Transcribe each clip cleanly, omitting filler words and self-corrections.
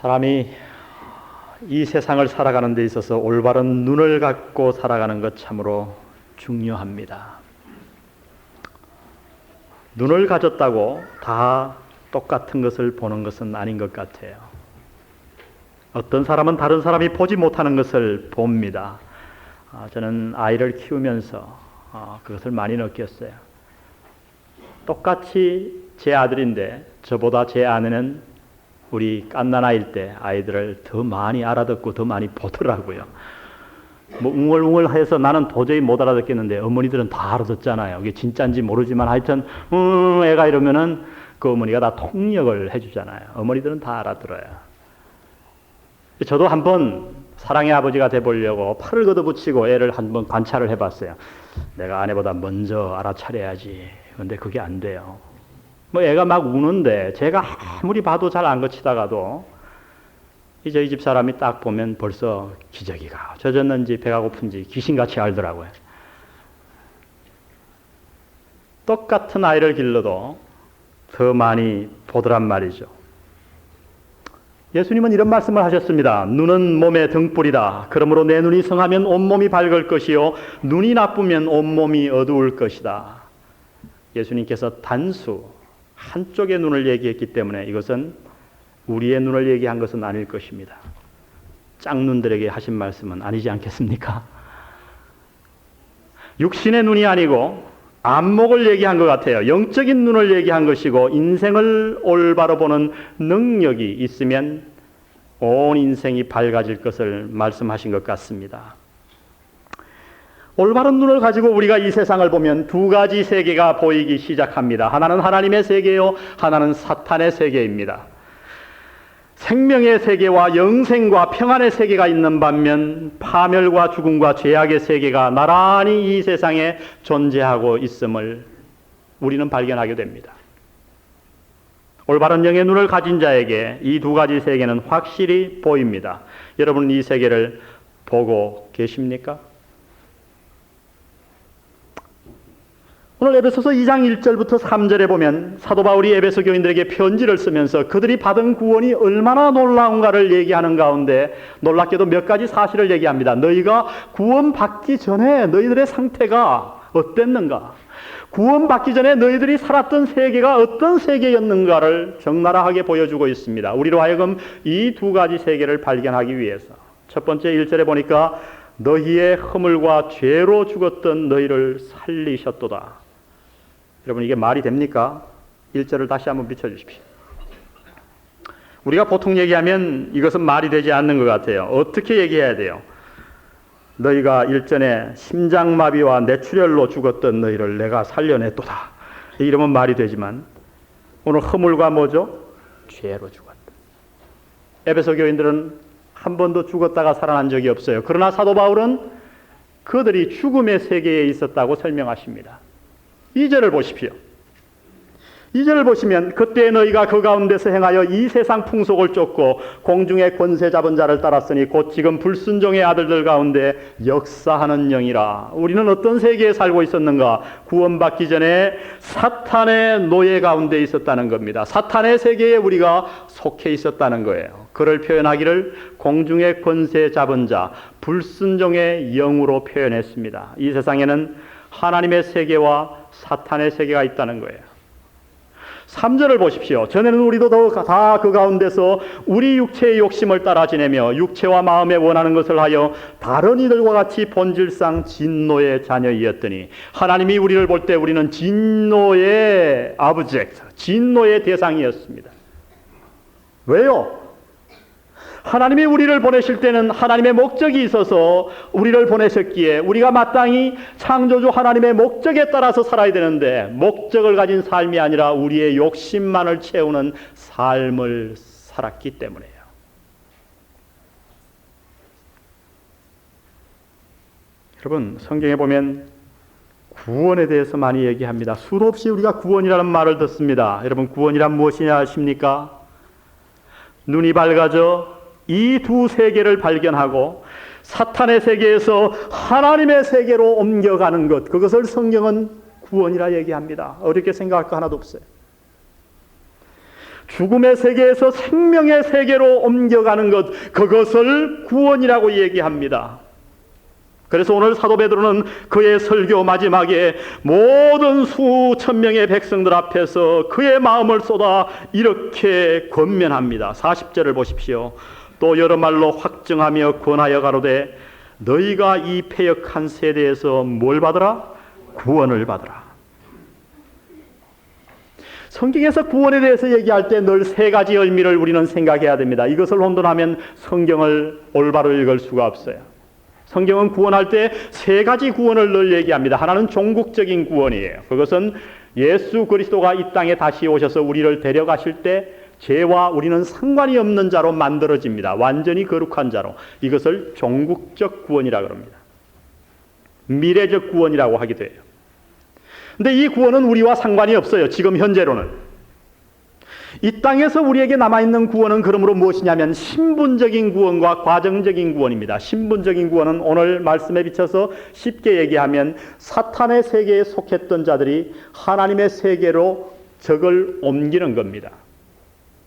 사람이 이 세상을 살아가는 데 있어서 올바른 눈을 갖고 살아가는 것 참으로 중요합니다. 눈을 가졌다고 다 똑같은 것을 보는 것은 아닌 것 같아요. 어떤 사람은 다른 사람이 보지 못하는 것을 봅니다. 저는 아이를 키우면서 그것을 많이 느꼈어요. 똑같이 제 아들인데 저보다 제 아내는 우리 갓난아이일 때 아이들을 더 많이 알아듣고 더 많이 보더라고요. 뭐 웅얼웅얼해서 나는 도저히 못 알아듣겠는데 어머니들은 다 알아듣잖아요. 이게 진짜인지 모르지만 하여튼 애가 이러면은 그 어머니가 다 통역을 해주잖아요. 어머니들은 다 알아들어요. 저도 한번 사랑의 아버지가 돼보려고 팔을 걷어붙이고 애를 한번 관찰을 해봤어요. 내가 아내보다 먼저 알아차려야지. 그런데 그게 안 돼요. 뭐 애가 막 우는데 제가 아무리 봐도 잘 안 거치다가도 저희 집 사람이 딱 보면 벌써 기저귀가 젖었는지 배가 고픈지 귀신같이 알더라고요. 똑같은 아이를 길러도 더 많이 보더란 말이죠. 예수님은 이런 말씀을 하셨습니다. 눈은 몸의 등불이다. 그러므로 내 눈이 성하면 온몸이 밝을 것이요 눈이 나쁘면 온몸이 어두울 것이다. 예수님께서 단수 한쪽의 눈을 얘기했기 때문에 이것은 우리의 눈을 얘기한 것은 아닐 것입니다. 짝눈들에게 하신 말씀은 아니지 않겠습니까? 육신의 눈이 아니고 안목을 얘기한 것 같아요. 영적인 눈을 얘기한 것이고 인생을 올바로 보는 능력이 있으면 온 인생이 밝아질 것을 말씀하신 것 같습니다. 올바른 눈을 가지고 우리가 이 세상을 보면 두 가지 세계가 보이기 시작합니다. 하나는 하나님의 세계요, 하나는 사탄의 세계입니다. 생명의 세계와 영생과 평안의 세계가 있는 반면 파멸과 죽음과 죄악의 세계가 나란히 이 세상에 존재하고 있음을 우리는 발견하게 됩니다. 올바른 영의 눈을 가진 자에게 이 두 가지 세계는 확실히 보입니다. 여러분 이 세계를 보고 계십니까? 오늘 에베소서 2장 1절부터 3절에 보면 사도 바울이 에베소 교인들에게 편지를 쓰면서 그들이 받은 구원이 얼마나 놀라운가를 얘기하는 가운데 놀랍게도 몇 가지 사실을 얘기합니다. 너희가 구원받기 전에 너희들의 상태가 어땠는가? 구원받기 전에 너희들이 살았던 세계가 어떤 세계였는가를 적나라하게 보여주고 있습니다. 우리로 하여금 이 두 가지 세계를 발견하기 위해서 첫 번째 1절에 보니까 너희의 허물과 죄로 죽었던 너희를 살리셨도다. 여러분 이게 말이 됩니까? 1절을 다시 한번 비춰주십시오. 우리가 보통 얘기하면 이것은 말이 되지 않는 것 같아요. 어떻게 얘기해야 돼요? 너희가 일전에 심장마비와 뇌출혈로 죽었던 너희를 내가 살려냈도다. 이러면 말이 되지만 오늘 허물과 뭐죠? 죄로 죽었다. 에베소 교인들은 한 번도 죽었다가 살아난 적이 없어요. 그러나 사도 바울은 그들이 죽음의 세계에 있었다고 설명하십니다. 2절을 보십시오. 2절을 보시면 그때 너희가 그 가운데서 행하여 이 세상 풍속을 쫓고 공중의 권세 잡은 자를 따랐으니 곧 지금 불순종의 아들들 가운데 역사하는 영이라. 우리는 어떤 세계에 살고 있었는가? 구원받기 전에 사탄의 노예 가운데 있었다는 겁니다. 사탄의 세계에 우리가 속해 있었다는 거예요. 그를 표현하기를 공중의 권세 잡은 자, 불순종의 영으로 표현했습니다. 이 세상에는 하나님의 세계와 사탄의 세계가 있다는 거예요. 3절을 보십시오. 전에는 우리도 다 그 가운데서 우리 육체의 욕심을 따라 지내며 육체와 마음에 원하는 것을 하여 다른 이들과 같이 본질상 진노의 자녀이었더니 하나님이 우리를 볼 때 우리는 진노의 오브젝트, 진노의 대상이었습니다. 왜요? 하나님이 우리를 보내실 때는 하나님의 목적이 있어서 우리를 보내셨기에 우리가 마땅히 창조주 하나님의 목적에 따라서 살아야 되는데 목적을 가진 삶이 아니라 우리의 욕심만을 채우는 삶을 살았기 때문이에요. 여러분 성경에 보면 구원에 대해서 많이 얘기합니다. 수없이 우리가 구원이라는 말을 듣습니다. 여러분 구원이란 무엇이냐 아십니까? 눈이 밝아져 이 두 세계를 발견하고 사탄의 세계에서 하나님의 세계로 옮겨가는 것, 그것을 성경은 구원이라 얘기합니다. 어렵게 생각할 거 하나도 없어요. 죽음의 세계에서 생명의 세계로 옮겨가는 것, 그것을 구원이라고 얘기합니다. 그래서 오늘 사도 베드로는 그의 설교 마지막에 모든 수천 명의 백성들 앞에서 그의 마음을 쏟아 이렇게 권면합니다. 40절을 보십시오. 또 여러 말로 확증하며 권하여 가로되 너희가 이 패역한 세대에서 뭘 받으라? 구원을 받으라. 성경에서 구원에 대해서 얘기할 때 늘 세 가지 의미를 우리는 생각해야 됩니다. 이것을 혼돈하면 성경을 올바로 읽을 수가 없어요. 성경은 구원할 때 세 가지 구원을 늘 얘기합니다. 하나는 종국적인 구원이에요. 그것은 예수 그리스도가 이 땅에 다시 오셔서 우리를 데려가실 때 죄와 우리는 상관이 없는 자로 만들어집니다. 완전히 거룩한 자로. 이것을 종국적 구원이라고 합니다. 미래적 구원이라고 하기도 해요. 근데 이 구원은 우리와 상관이 없어요. 지금 현재로는. 이 땅에서 우리에게 남아있는 구원은 그러므로 무엇이냐면 신분적인 구원과 과정적인 구원입니다. 신분적인 구원은 오늘 말씀에 비춰서 쉽게 얘기하면 사탄의 세계에 속했던 자들이 하나님의 세계로 적을 옮기는 겁니다.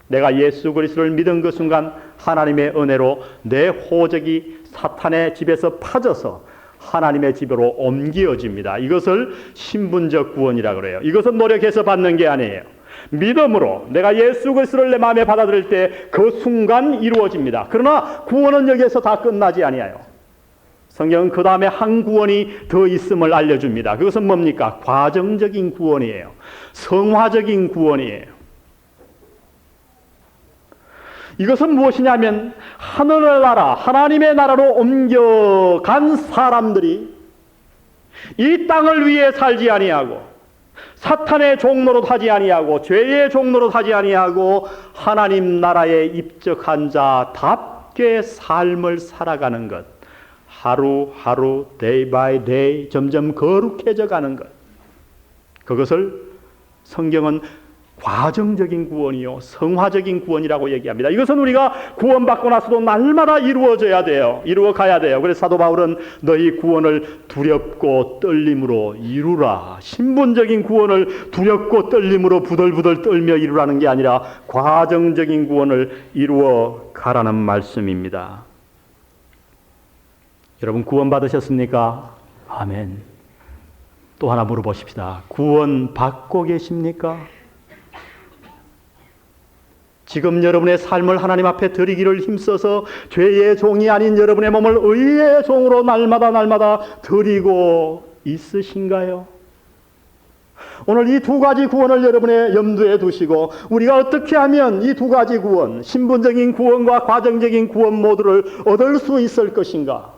내가 예수 그리스도를 믿은 그 순간 하나님의 은혜로 내 호적이 사탄의 집에서 파져서 하나님의 집으로 옮겨집니다. 이것을 신분적 구원이라고 그래요. 이것은 노력해서 받는 게 아니에요. 믿음으로 내가 예수 그리스도를 내 마음에 받아들일 때 그 순간 이루어집니다. 그러나 구원은 여기에서 다 끝나지 아니에요. 성경은 그 다음에 한 구원이 더 있음을 알려줍니다. 그것은 뭡니까? 과정적인 구원이에요. 성화적인 구원이에요. 이것은 무엇이냐면 하늘나라, 하나님의 나라로 옮겨간 사람들이 이 땅을 위해 살지 아니하고 사탄의 종로로 하지 아니하고 죄의 종로로 하지 아니하고 하나님 나라에 입적한 자답게 삶을 살아가는 것. 하루하루 day by day 점점 거룩해져 가는 것. 그것을 성경은 과정적인 구원이요 성화적인 구원이라고 얘기합니다. 이것은 우리가 구원받고 나서도 날마다 이루어져야 돼요. 이루어 가야 돼요. 그래서 사도 바울은 너희 구원을 두렵고 떨림으로 이루라. 신분적인 구원을 두렵고 떨림으로 부들부들 떨며 이루라는 게 아니라 과정적인 구원을 이루어 가라는 말씀입니다. 여러분 구원 받으셨습니까? 아멘. 또 하나 물어보십시다. 구원 받고 계십니까? 지금 여러분의 삶을 하나님 앞에 드리기를 힘써서 죄의 종이 아닌 여러분의 몸을 의의 종으로 날마다 드리고 있으신가요? 오늘 이 두 가지 구원을 여러분의 염두에 두시고 우리가 어떻게 하면 이 두 가지 구원, 신분적인 구원과 과정적인 구원 모두를 얻을 수 있을 것인가?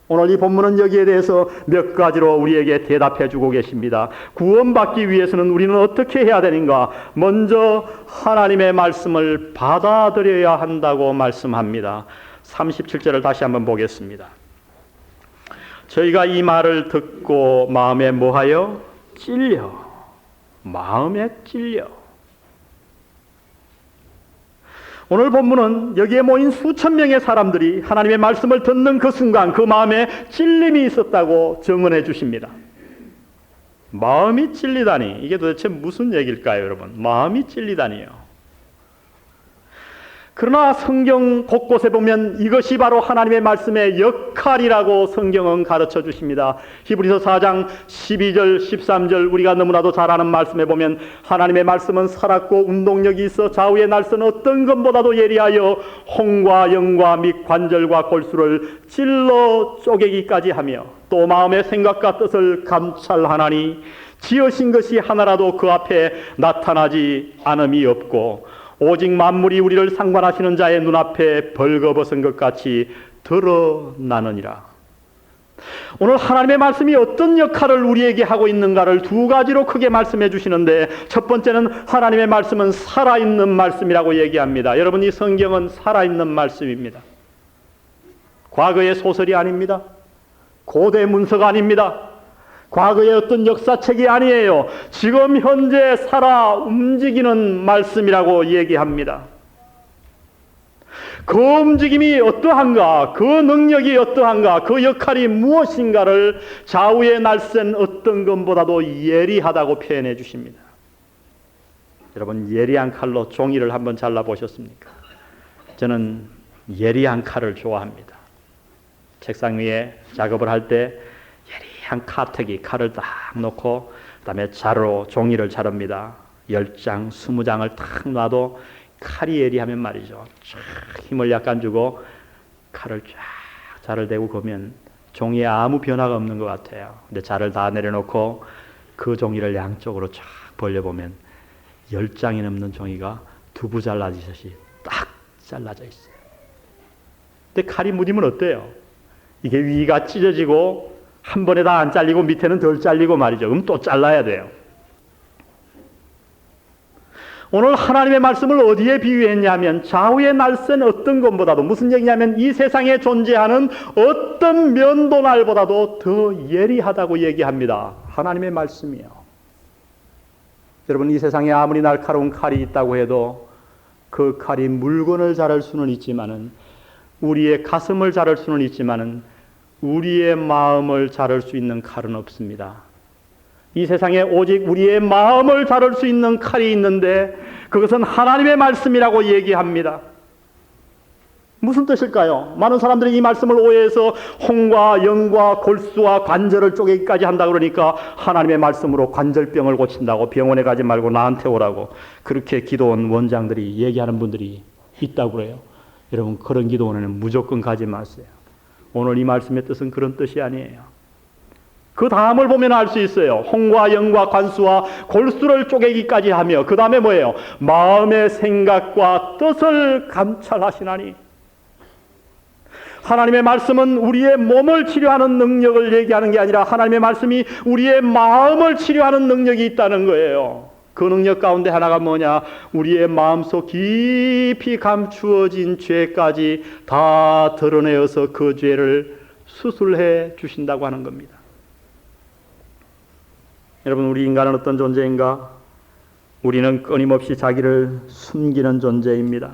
오늘 이 본문은 여기에 대해서 몇 가지로 우리에게 대답해 주고 계십니다. 구원받기 위해서는 우리는 어떻게 해야 되는가? 먼저 하나님의 말씀을 받아들여야 한다고 말씀합니다. 37절을 다시 한번 보겠습니다. 저희가 이 말을 듣고 마음에 뭐하여? 찔려. 마음에 찔려. 오늘 본문은 여기에 모인 수천 명의 사람들이 하나님의 말씀을 듣는 그 순간 그 마음에 찔림이 있었다고 증언해 주십니다. 마음이 찔리다니 이게 도대체 무슨 얘기일까요, 여러분? 마음이 찔리다니요. 그러나 성경 곳곳에 보면 이것이 바로 하나님의 말씀의 역할이라고 성경은 가르쳐 주십니다. 히브리서 4장 12절 13절 우리가 너무나도 잘 아는 말씀에 보면 하나님의 말씀은 살았고 운동력이 있어 좌우의 날선 어떤 것보다도 예리하여 홍과 영과 및 관절과 골수를 찔러 쪼개기까지 하며 또 마음의 생각과 뜻을 감찰하나니 지으신 것이 하나라도 그 앞에 나타나지 않음이 없고 오직 만물이 우리를 상관하시는 자의 눈앞에 벌거벗은 것 같이 드러나느니라. 오늘 하나님의 말씀이 어떤 역할을 우리에게 하고 있는가를 두 가지로 크게 말씀해 주시는데 첫 번째는 하나님의 말씀은 살아있는 말씀이라고 얘기합니다. 여러분 이 성경은 살아있는 말씀입니다. 과거의 소설이 아닙니다. 고대 문서가 아닙니다. 과거의 어떤 역사책이 아니에요. 지금 현재 살아 움직이는 말씀이라고 얘기합니다. 그 움직임이 어떠한가, 그 능력이 어떠한가, 그 역할이 무엇인가를 좌우에 날쌘 어떤 것보다도 예리하다고 표현해 주십니다. 여러분 예리한 칼로 종이를 한번 잘라보셨습니까? 저는 예리한 칼을 좋아합니다. 책상 위에 작업을 할 때 예리한 카트기 칼을 딱 놓고 그다음에 자루로 종이를 자릅니다. 10장, 20장을 탁 놔도 칼이 예리하면 말이죠. 쫙 힘을 약간 주고 칼을 쫙 자를 대고 보면 종이에 아무 변화가 없는 것 같아요. 근데 자를 다 내려놓고 그 종이를 양쪽으로 쫙 벌려보면 10장이 넘는 종이가 두부 잘라지듯이 딱 잘라져 있어요. 근데 칼이 무디면 어때요? 이게 위가 찢어지고 한 번에 다 안 잘리고 밑에는 덜 잘리고 말이죠. 그럼 또 잘라야 돼요. 오늘 하나님의 말씀을 어디에 비유했냐면 좌우의 날선 어떤 것보다도 무슨 얘기냐면 이 세상에 존재하는 어떤 면도날보다도 더 예리하다고 얘기합니다. 하나님의 말씀이요. 여러분 이 세상에 아무리 날카로운 칼이 있다고 해도 그 칼이 물건을 자를 수는 있지만은 우리의 가슴을 자를 수는 있지만은 우리의 마음을 자를 수 있는 칼은 없습니다. 이 세상에 오직 우리의 마음을 자를 수 있는 칼이 있는데 그것은 하나님의 말씀이라고 얘기합니다. 무슨 뜻일까요? 많은 사람들이 이 말씀을 오해해서 홍과 영과 골수와 관절을 쪼개기까지 한다 그러니까 하나님의 말씀으로 관절병을 고친다고 병원에 가지 말고 나한테 오라고 그렇게 기도원 원장들이 얘기하는 분들이 있다고 그래요. 여러분 그런 기도원에는 무조건 가지 마세요. 오늘 이 말씀의 뜻은 그런 뜻이 아니에요. 그 다음을 보면 알 수 있어요. 홍과 영과 관수와 골수를 쪼개기까지 하며 그 다음에 뭐예요? 마음의 생각과 뜻을 감찰하시나니. 하나님의 말씀은 우리의 몸을 치료하는 능력을 얘기하는 게 아니라 하나님의 말씀이 우리의 마음을 치료하는 능력이 있다는 거예요. 그 능력 가운데 하나가 뭐냐? 우리의 마음속 깊이 감추어진 죄까지 다 드러내어서 그 죄를 수술해 주신다고 하는 겁니다. 여러분 우리 인간은 어떤 존재인가? 우리는 끊임없이 자기를 숨기는 존재입니다.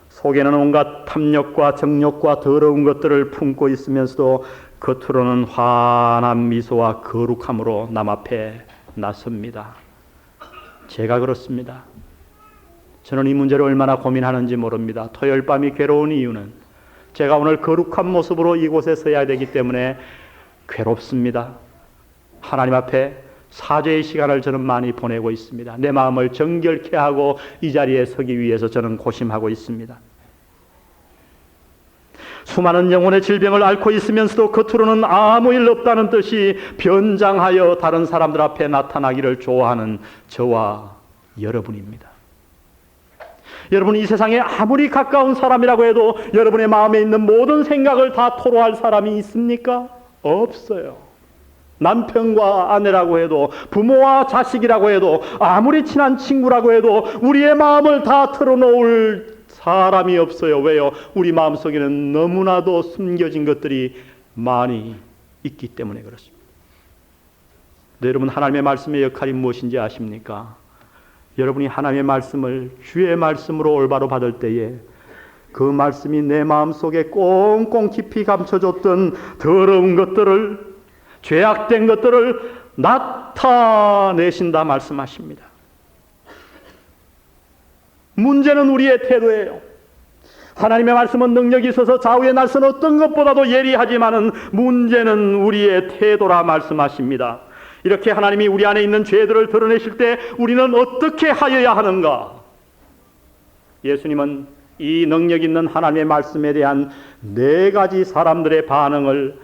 속에는 온갖 탐욕과 정욕과 더러운 것들을 품고 있으면서도 겉으로는 환한 미소와 거룩함으로 남 앞에 나섭니다. 제가 그렇습니다. 저는 이 문제를 얼마나 고민하는지 모릅니다. 토요일 밤이 괴로운 이유는 제가 오늘 거룩한 모습으로 이곳에 서야 되기 때문에 괴롭습니다. 하나님 앞에 사죄의 시간을 저는 많이 보내고 있습니다. 내 마음을 정결케 하고 이 자리에 서기 위해서 저는 고심하고 있습니다. 수많은 영혼의 질병을 앓고 있으면서도 겉으로는 아무 일 없다는 뜻이 변장하여 다른 사람들 앞에 나타나기를 좋아하는 저와 여러분입니다. 여러분 이 세상에 아무리 가까운 사람이라고 해도 여러분의 마음에 있는 모든 생각을 다 토로할 사람이 있습니까? 없어요. 남편과 아내라고 해도 부모와 자식이라고 해도 아무리 친한 친구라고 해도 우리의 마음을 다 털어놓을 사람이 없어요. 왜요? 우리 마음속에는 너무나도 숨겨진 것들이 많이 있기 때문에 그렇습니다. 근데 여러분 하나님의 말씀의 역할이 무엇인지 아십니까? 여러분이 하나님의 말씀을 주의 말씀으로 올바로 받을 때에 그 말씀이 내 마음속에 꽁꽁 깊이 감춰졌던 더러운 것들을 죄악된 것들을 나타내신다 말씀하십니다. 문제는 우리의 태도예요. 하나님의 말씀은 능력이 있어서 좌우의 날선 어떤 것보다도 예리하지만은 문제는 우리의 태도라 말씀하십니다. 이렇게 하나님이 우리 안에 있는 죄들을 드러내실 때 우리는 어떻게 하여야 하는가? 예수님은 이 능력 있는 하나님의 말씀에 대한 4가지 사람들의 반응을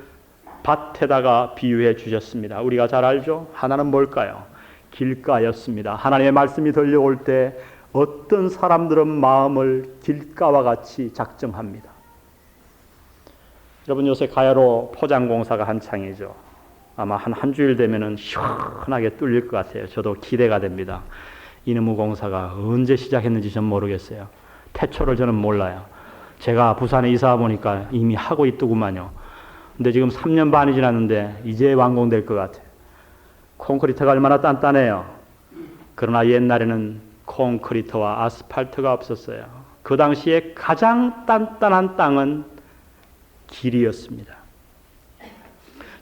밭에다가 비유해 주셨습니다. 우리가 잘 알죠? 하나는 뭘까요? 길가였습니다. 하나님의 말씀이 들려올 때 어떤 사람들은 마음을 길가와 같이 작정합니다. 여러분 요새 가야로 포장공사가 한창이죠. 아마 한 주일 되면은 시원하게 뚫릴 것 같아요. 저도 기대가 됩니다. 이놈의 공사가 언제 시작했는지 전 모르겠어요. 태초를 저는 몰라요. 제가 부산에 이사 보니까 이미 하고 있더구만요. 근데 지금 3년 반이 지났는데 이제 완공될 것 같아요. 콘크리트가 얼마나 단단해요. 그러나 옛날에는 콘크리트와 아스팔트가 없었어요. 그 당시에 가장 단단한 땅은 길이었습니다.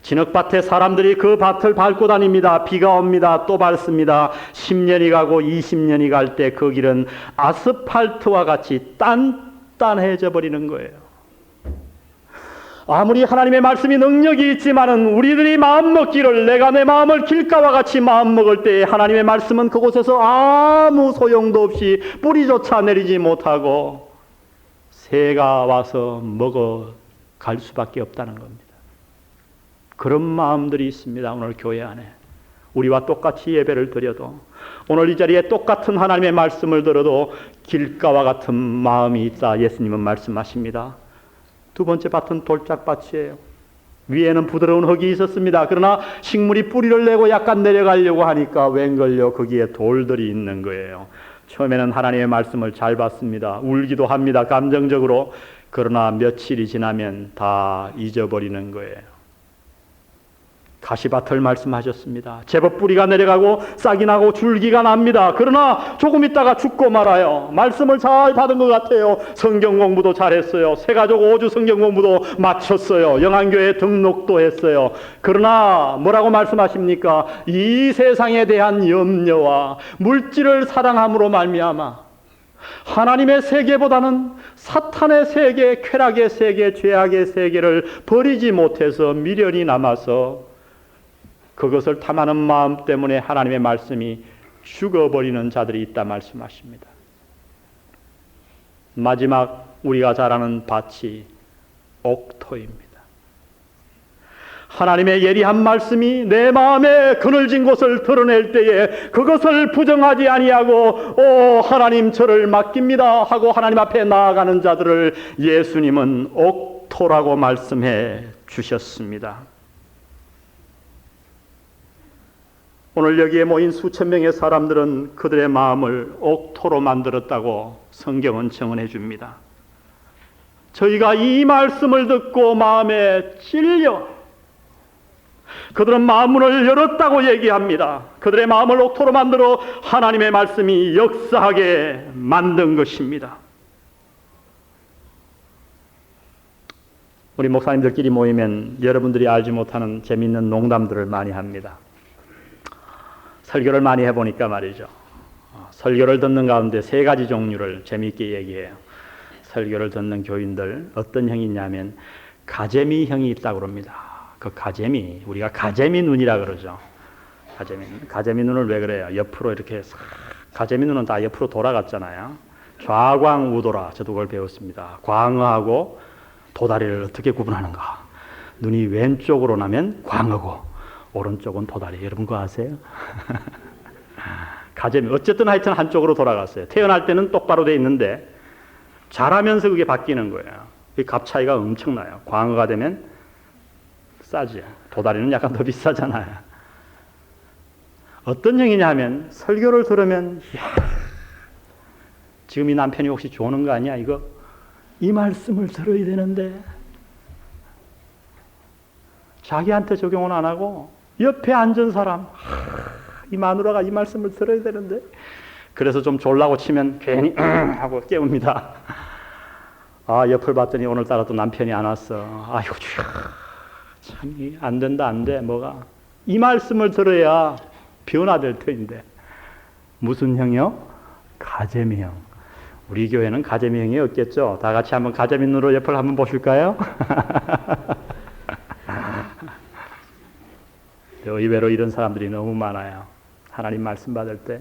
진흙밭에 사람들이 그 밭을 밟고 다닙니다. 비가 옵니다. 또 밟습니다. 10년이 가고 20년이 갈 때 그 길은 아스팔트와 같이 단단해져 버리는 거예요. 아무리 하나님의 말씀이 능력이 있지만은 우리들이 마음 먹기를, 내가 내 마음을 길가와 같이 마음 먹을 때에 하나님의 말씀은 그곳에서 아무 소용도 없이 뿌리조차 내리지 못하고 새가 와서 먹어 갈 수밖에 없다는 겁니다. 그런 마음들이 있습니다. 오늘 교회 안에. 우리와 똑같이 예배를 드려도, 오늘 이 자리에 똑같은 하나님의 말씀을 들어도 길가와 같은 마음이 있다. 예수님은 말씀하십니다. 두 번째 밭은 돌짝밭이에요. 위에는 부드러운 흙이 있었습니다. 그러나 식물이 뿌리를 내고 약간 내려가려고 하니까 웬걸요, 거기에 돌들이 있는 거예요. 처음에는 하나님의 말씀을 잘 받습니다. 울기도 합니다. 감정적으로. 그러나 며칠이 지나면 다 잊어버리는 거예요. 가시밭을 말씀하셨습니다. 제법 뿌리가 내려가고 싹이 나고 줄기가 납니다. 그러나 조금 있다가 죽고 말아요. 말씀을 잘 받은 것 같아요. 성경 공부도 잘했어요. 새가족 5주 성경 공부도 마쳤어요. 영안교회 등록도 했어요. 그러나 뭐라고 말씀하십니까? 이 세상에 대한 염려와 물질을 사랑함으로 말미암아 하나님의 세계보다는 사탄의 세계, 쾌락의 세계, 죄악의 세계를 버리지 못해서 미련이 남아서 그것을 탐하는 마음 때문에 하나님의 말씀이 죽어버리는 자들이 있다 말씀하십니다. 마지막 우리가 잘 아는 밭이 옥토입니다. 하나님의 예리한 말씀이 내 마음에 그늘진 곳을 드러낼 때에 그것을 부정하지 아니하고 하나님 저를 맡깁니다 하고 하나님 앞에 나아가는 자들을 예수님은 옥토라고 말씀해 주셨습니다. 오늘 여기에 모인 수천 명의 사람들은 그들의 마음을 옥토로 만들었다고 성경은 증언해 줍니다. 저희가 이 말씀을 듣고 마음에 찔려 그들은 마음문을 열었다고 얘기합니다. 그들의 마음을 옥토로 만들어 하나님의 말씀이 역사하게 만든 것입니다. 우리 목사님들끼리 모이면 여러분들이 알지 못하는 재미있는 농담들을 많이 합니다. 설교를 많이 해보니까 말이죠. 설교를 듣는 가운데 세 가지 종류를 재미있게 얘기해요. 설교를 듣는 교인들 어떤 형이 있냐면 가재미형이 있다고 그럽니다. 그 가재미, 우리가 가재미 눈이라 그러죠. 가재미 눈을 왜 그래요? 옆으로 이렇게 가재미 눈은 다 옆으로 돌아갔잖아요. 좌광우도라, 저도 그걸 배웠습니다. 광어하고 도다리를 어떻게 구분하는가? 눈이 왼쪽으로 나면 광어고 오른쪽은 도다리. 여러분 그거 아세요? 가재미. 어쨌든 하여튼 한쪽으로 돌아갔어요. 태어날 때는 똑바로 돼 있는데 자라면서 그게 바뀌는 거예요. 그 값 차이가 엄청나요. 광어가 되면 싸지. 도다리는 약간 더 비싸잖아요. 어떤 형이냐 하면 설교를 들으면 지금 이 남편이 혹시 조는 거 아니야? 이거 이 말씀을 들어야 되는데 자기한테 적용은 안 하고 옆에 앉은 사람 이 마누라가 이 말씀을 들어야 되는데 그래서 좀 졸라고 치면 괜히 하고 깨웁니다. 아, 옆을 봤더니 오늘따라 또 남편이 안 왔어. 아이고 주야, 참 안 된다, 안 돼. 뭐가 이 말씀을 들어야 변화될 터인데 무슨 형이요? 가재미형. 우리 교회는 가재미형이 없겠죠. 다 같이 한번 가재미 눈으로 옆을 한번 보실까요? 의외로 이런 사람들이 너무 많아요. 하나님 말씀 받을 때.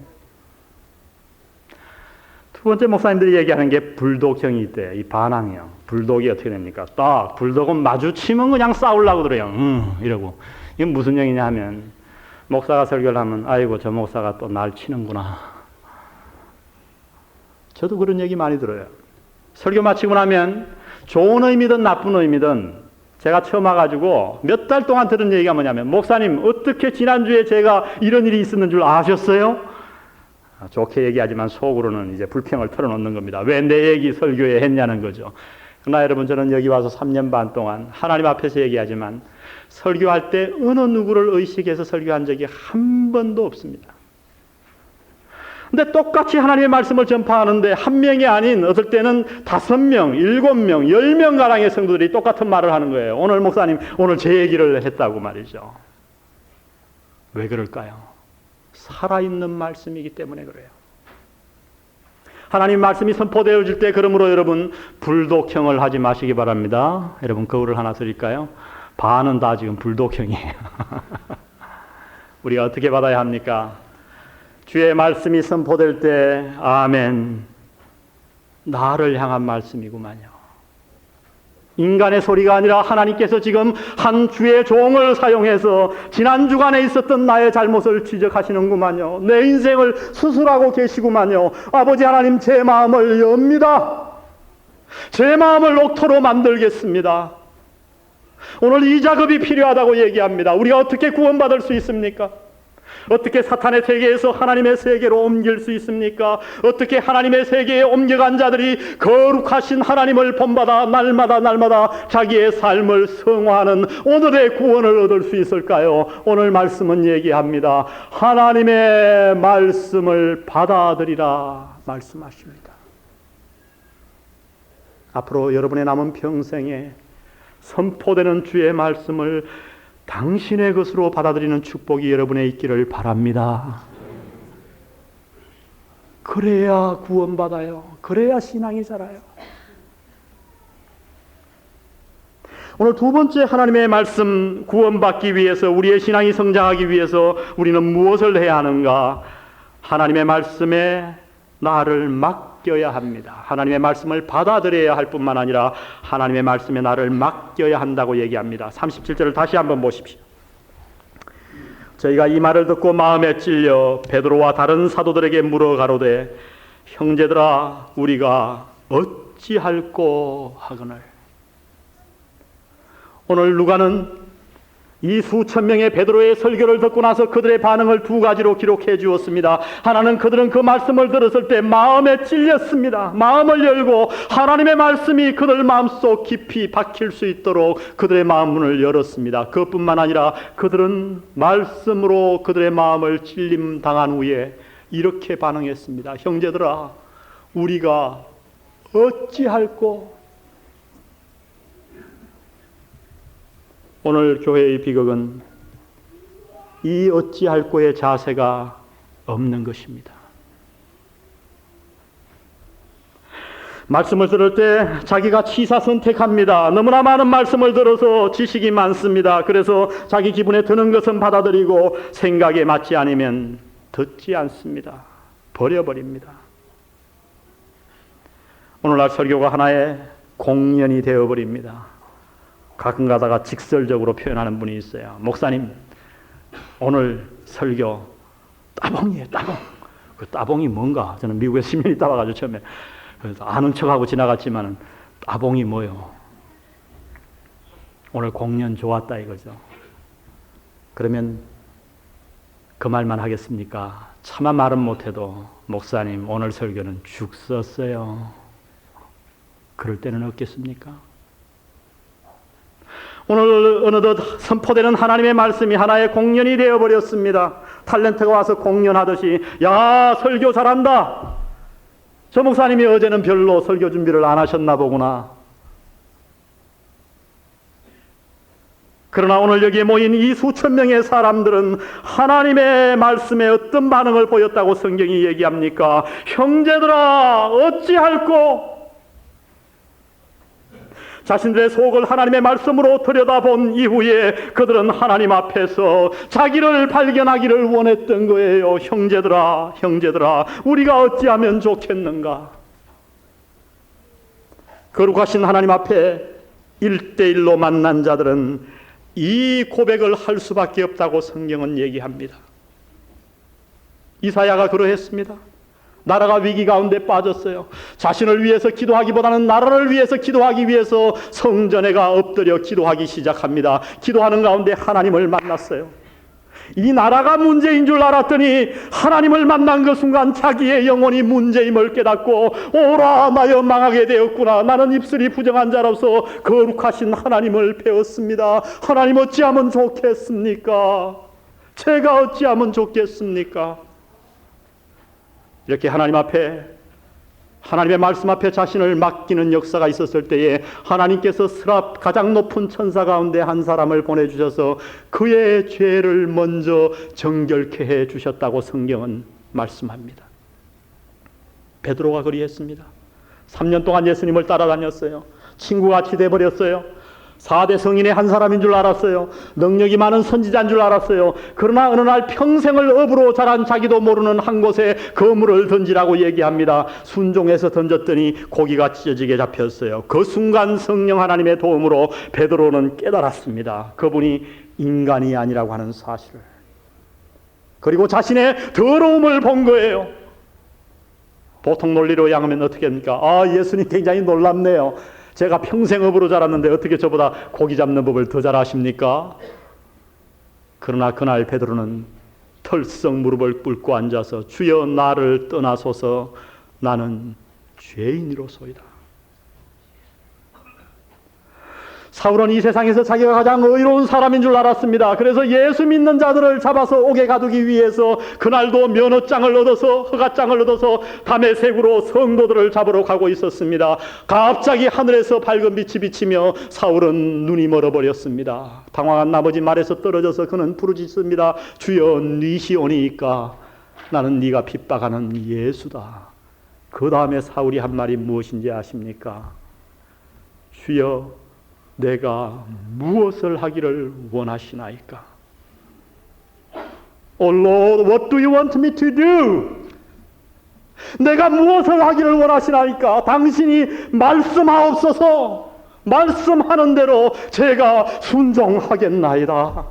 두 번째 목사님들이 얘기하는 게 불독형이 있대요. 이 반항형. 불독이 어떻게 됩니까? 딱 불독은 마주치면 그냥 싸우려고 그래요. 이러고. 이건 무슨 형이냐 하면 목사가 설교를 하면 아이고 저 목사가 또 날 치는구나. 저도 그런 얘기 많이 들어요. 설교 마치고 나면 좋은 의미든 나쁜 의미든 제가 처음 와가지고 몇 달 동안 들은 얘기가 뭐냐면 목사님 어떻게 지난주에 제가 이런 일이 있었는 줄 아셨어요? 좋게 얘기하지만 속으로는 이제 불평을 털어놓는 겁니다. 왜 내 얘기 설교에 했냐는 거죠. 그러나 여러분 저는 여기 와서 3년 반 동안 하나님 앞에서 얘기하지만 설교할 때 어느 누구를 의식해서 설교한 적이 한 번도 없습니다. 근데 똑같이 하나님의 말씀을 전파하는데 한 명이 아닌 어떨 때는 5명, 7명, 10명 가량의 성도들이 똑같은 말을 하는 거예요. 오늘 목사님 오늘 제 얘기를 했다고 말이죠. 왜 그럴까요? 살아있는 말씀이기 때문에 그래요. 하나님 말씀이 선포되어질 때 그러므로 여러분 불독형을 하지 마시기 바랍니다. 여러분 거울을 하나 드릴까요? 반은 다 지금 불독형이에요. 우리가 어떻게 받아야 합니까? 주의 말씀이 선포될 때 아멘, 나를 향한 말씀이구만요. 인간의 소리가 아니라 하나님께서 지금 한 주의 종을 사용해서 지난 주간에 있었던 나의 잘못을 지적하시는구만요. 내 인생을 수술하고 계시구만요. 아버지 하나님, 제 마음을 엽니다. 제 마음을 옥토로 만들겠습니다. 오늘 이 작업이 필요하다고 얘기합니다. 우리가 어떻게 구원받을 수 있습니까? 어떻게 사탄의 세계에서 하나님의 세계로 옮길 수 있습니까? 어떻게 하나님의 세계에 옮겨간 자들이 거룩하신 하나님을 본받아 날마다 자기의 삶을 성화하는 오늘의 구원을 얻을 수 있을까요? 오늘 말씀은 얘기합니다. 하나님의 말씀을 받아들이라 말씀하십니다. 앞으로 여러분의 남은 평생에 선포되는 주의 말씀을 당신의 것으로 받아들이는 축복이 여러분에 있기를 바랍니다. 그래야 구원받아요. 그래야 신앙이 자라요. 오늘 두 번째 하나님의 말씀 구원받기 위해서 우리의 신앙이 성장하기 위해서 우리는 무엇을 해야 하는가? 하나님의 말씀에 나를 맡겨야 합니다. 하나님의 말씀을 받아들여야 할 뿐만 아니라 하나님의 말씀에 나를 맡겨야 한다고 얘기합니다. 37절을 다시 한번 보십시오. 저희가 이 말을 듣고 마음에 찔려 베드로와 다른 사도들에게 물어 가로되 형제들아 우리가 어찌할꼬 하거늘. 오늘 누가는 이 수천 명의 베드로의 설교를 듣고 나서 그들의 반응을 두 가지로 기록해 주었습니다. 하나는 그들은 그 말씀을 들었을 때 마음에 찔렸습니다. 마음을 열고 하나님의 말씀이 그들 마음속 깊이 박힐 수 있도록 그들의 마음 문을 열었습니다. 그것뿐만 아니라 그들은 말씀으로 그들의 마음을 찔림 당한 후에 이렇게 반응했습니다. 형제들아 우리가 어찌할꼬. 오늘 교회의 비극은 이 어찌할꼬의 자세가 없는 것입니다. 말씀을 들을 때 자기가 취사 선택합니다. 너무나 많은 말씀을 들어서 지식이 많습니다. 그래서 자기 기분에 드는 것은 받아들이고 생각에 맞지 않으면 듣지 않습니다. 버려버립니다. 오늘날 설교가 하나의 공연이 되어버립니다. 가끔 가다가 직설적으로 표현하는 분이 있어요. 목사님, 오늘 설교 따봉이에요, 따봉. 그 따봉이 뭔가? 저는 미국에 10년 있다 와가지고 처음에 그래서 아는 척하고 지나갔지만은 따봉이 뭐요? 오늘 공연 좋았다 이거죠. 그러면 그 말만 하겠습니까? 차마 말은 못해도 목사님, 오늘 설교는 죽 썼어요. 그럴 때는 없겠습니까? 오늘 어느덧 선포되는 하나님의 말씀이 하나의 공연이 되어버렸습니다. 탤런트가 와서 공연하듯이 야 설교 잘한다. 저 목사님이 어제는 별로 설교 준비를 안 하셨나 보구나. 그러나 오늘 여기에 모인 이 수천 명의 사람들은 하나님의 말씀에 어떤 반응을 보였다고 성경이 얘기합니까? 형제들아 어찌할꼬. 자신들의 속을 하나님의 말씀으로 들여다본 이후에 그들은 하나님 앞에서 자기를 발견하기를 원했던 거예요. 형제들아, 형제들아, 우리가 어찌하면 좋겠는가? 거룩하신 하나님 앞에 1대1로 만난 자들은 이 고백을 할 수밖에 없다고 성경은 얘기합니다. 이사야가 그러했습니다. 나라가 위기 가운데 빠졌어요. 자신을 위해서 기도하기보다는 나라를 위해서 기도하기 위해서 성전에가 엎드려 기도하기 시작합니다. 기도하는 가운데 하나님을 만났어요. 이 나라가 문제인 줄 알았더니 하나님을 만난 그 순간 자기의 영혼이 문제임을 깨닫고 오라 나여 망하게 되었구나. 나는 입술이 부정한 자로서 거룩하신 하나님을 배웠습니다. 하나님 어찌하면 좋겠습니까? 제가 어찌하면 좋겠습니까? 이렇게 하나님의 말씀 앞에 자신을 맡기는 역사가 있었을 때에 하나님께서 스랍 가장 높은 천사 가운데 한 사람을 보내주셔서 그의 죄를 먼저 정결케 해 주셨다고 성경은 말씀합니다. 베드로가 그리했습니다. 3년 동안 예수님을 따라다녔어요. 친구같이 돼버렸어요. 4대 성인의 한 사람인 줄 알았어요. 능력이 많은 선지자인 줄 알았어요. 그러나 어느 날 평생을 업으로 자란 자기도 모르는 한 곳에 그물을 던지라고 얘기합니다. 순종해서 던졌더니 고기가 찢어지게 잡혔어요. 그 순간 성령 하나님의 도움으로 베드로는 깨달았습니다. 그분이 인간이 아니라고 하는 사실을. 그리고 자신의 더러움을 본 거예요. 보통 논리로 의하면 어떻게 합니까? 예수님 굉장히 놀랍네요. 제가 평생 업으로 자랐는데 어떻게 저보다 고기 잡는 법을 더 잘하십니까? 그러나 그날 베드로는 털썩 무릎을 꿇고 앉아서 주여 나를 떠나소서 나는 죄인이로소이다. 사울은 이 세상에서 자기가 가장 의로운 사람인 줄 알았습니다. 그래서 예수 믿는 자들을 잡아서 옥에 가두기 위해서 그날도 면허장을 얻어서 허가장을 얻어서 다메섹으로 성도들을 잡으러 가고 있었습니다. 갑자기 하늘에서 밝은 빛이 비치며 사울은 눈이 멀어버렸습니다. 당황한 나머지 말에서 떨어져서 그는 부르짖습니다. 주여 니시오니이까 나는 네가 핍박하는 예수다. 그 다음에 사울이 한 말이 무엇인지 아십니까? 주여 내가 무엇을 하기를 원하시나이까? Oh Lord, what do you want me to do? 내가 무엇을 하기를 원하시나이까? 당신이 말씀하옵소서. 말씀하는 대로 제가 순종하겠나이다.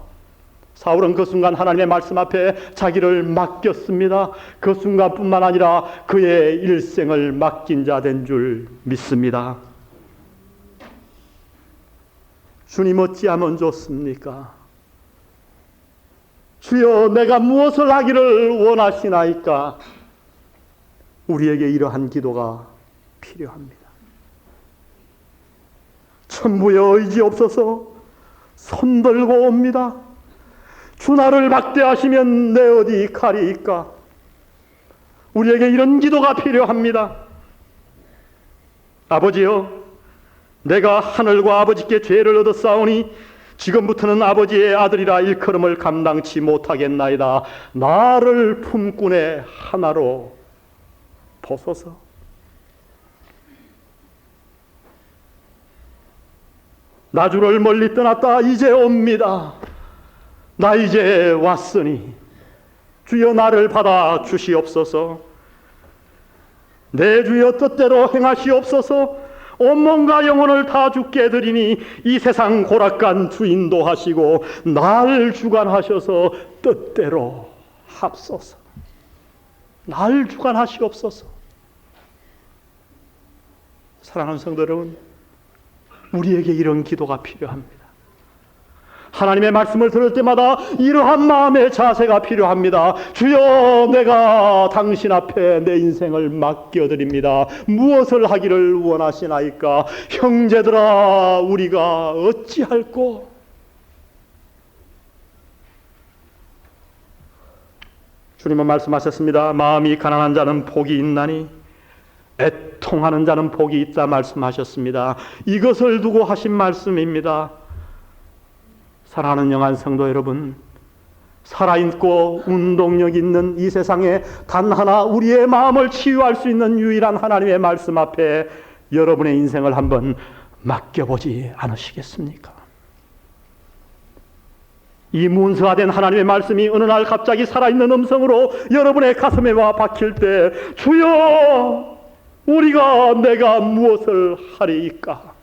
사울은 그 순간 하나님의 말씀 앞에 자기를 맡겼습니다. 그 순간뿐만 아니라 그의 일생을 맡긴 자 된 줄 믿습니다. 주님 어찌하면 좋습니까? 주여 내가 무엇을 하기를 원하시나이까? 우리에게 이러한 기도가 필요합니다. 천부의 의지 없어서 손 들고 옵니다. 주 나를 박대하시면 내 어디 가리이까? 우리에게 이런 기도가 필요합니다. 아버지여, 내가 하늘과 아버지께 죄를 얻었사오니 지금부터는 아버지의 아들이라 일컬음을 감당치 못하겠나이다. 나를 품꾼의 하나로 보소서. 나 주를 멀리 떠났다 이제 옵니다. 나 이제 왔으니 주여 나를 받아 주시옵소서. 내 주여 뜻대로 행하시옵소서. 온몸과 영혼을 다 주께 드리니 이 세상 고락간 주인도 하시고 날 주관하셔서 뜻대로 합소서. 날 주관하시옵소서. 사랑하는 성도 여러분, 우리에게 이런 기도가 필요합니다. 하나님의 말씀을 들을 때마다 이러한 마음의 자세가 필요합니다. 주여 내가 당신 앞에 내 인생을 맡겨드립니다. 무엇을 하기를 원하시나이까? 형제들아 우리가 어찌할꼬? 주님은 말씀하셨습니다. 마음이 가난한 자는 복이 있나니 애통하는 자는 복이 있다 말씀하셨습니다. 이것을 두고 하신 말씀입니다. 사랑하는 영한 성도 여러분, 살아있고 운동력 있는 이 세상에 단 하나 우리의 마음을 치유할 수 있는 유일한 하나님의 말씀 앞에 여러분의 인생을 한번 맡겨보지 않으시겠습니까? 이 문서화된 하나님의 말씀이 어느 날 갑자기 살아있는 음성으로 여러분의 가슴에 와 박힐 때 주여 내가 무엇을 하리이까?